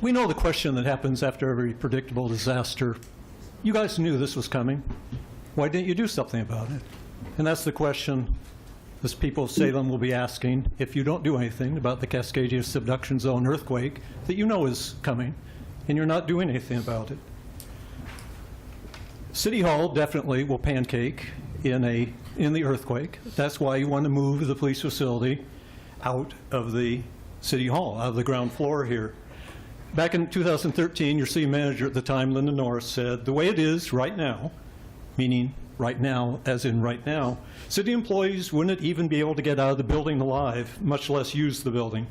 We know the question that happens after every predictable disaster. You guys knew this was coming. Why didn't you do something about it? And that's the question this people of Salem will be asking if you don't do anything about the Cascadia subduction zone earthquake that you know is coming, and you're not doing anything about it. City Hall definitely will pancake in the earthquake. That's why you want to move the police facility out of the City Hall, out of the ground floor here. Back in 2013, your city manager at the time, Linda Norris, said, the way it is right now, meaning right now, as in right now, city employees wouldn't even be able to get out of the building alive, much less use the building.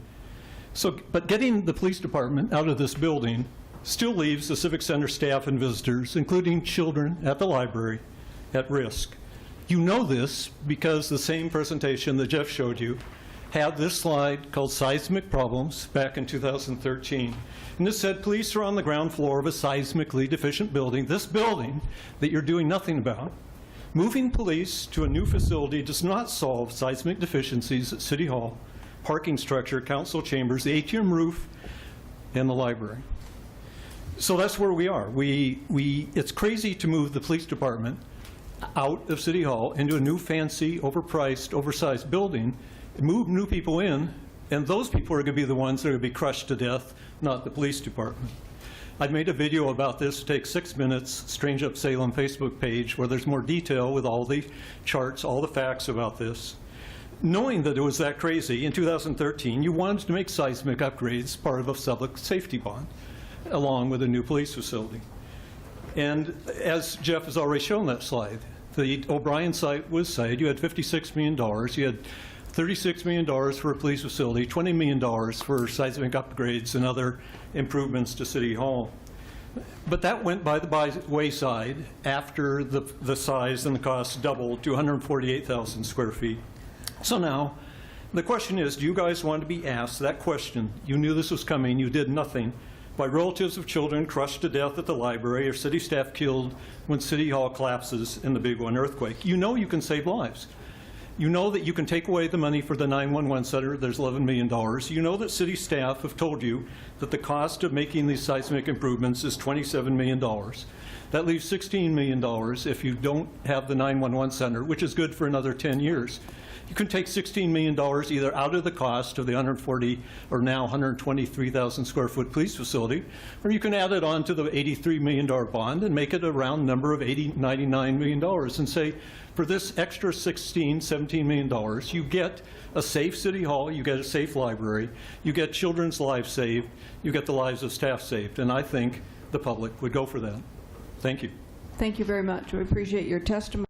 But getting the police department out of this building still leaves the Civic Center staff and visitors, including children at the library, at risk. You know this because the same presentation that Jeff showed you had this slide called Seismic Problems back in 2013. And it said police are on the ground floor of a seismically deficient building, this building that you're doing nothing about. Moving police to a new facility does not solve seismic deficiencies at City Hall, parking structure, council chambers, the atrium roof, and the library. So that's where we are. It's crazy to move the police department out of City Hall into a new fancy, overpriced, oversized building, move new people in, and those people are going to be the ones that are going to be crushed to death, not the police department. I made a video about this. It takes 6 minutes, Strange Up Salem Facebook page, where there's more detail with all the charts, all the facts about this. Knowing that it was that crazy, in 2013, you wanted to make seismic upgrades part of a public safety bond, along with a new police facility. And as Jeff has already shown that slide, the O'Brien site was cited. You had $56 million. You had $36 million for a police facility, $20 million for seismic upgrades and other improvements to City Hall. But that went by the wayside after the size and the cost doubled to 148,000 square feet. So now, the question is, do you guys want to be asked that question? You knew this was coming, you did nothing, by relatives of children crushed to death at the library or city staff killed when City Hall collapses in the Big One earthquake. You know you can save lives. You know that you can take away the money for the 911 center, there's $11 million. You know that city staff have told you that the cost of making these seismic improvements is $27 million. That leaves $16 million if you don't have the 911 center, which is good for another 10 years. You can take $16 million either out of the cost of the 140 or now 123,000 square foot police facility, or you can add it on to the $83 million bond and make it a round number of $99 million and say, for this extra $17 million, you get a safe City Hall, you get a safe library, you get children's lives saved, you get the lives of staff saved. And I think the public would go for that. Thank you. Thank you very much. We appreciate your testimony.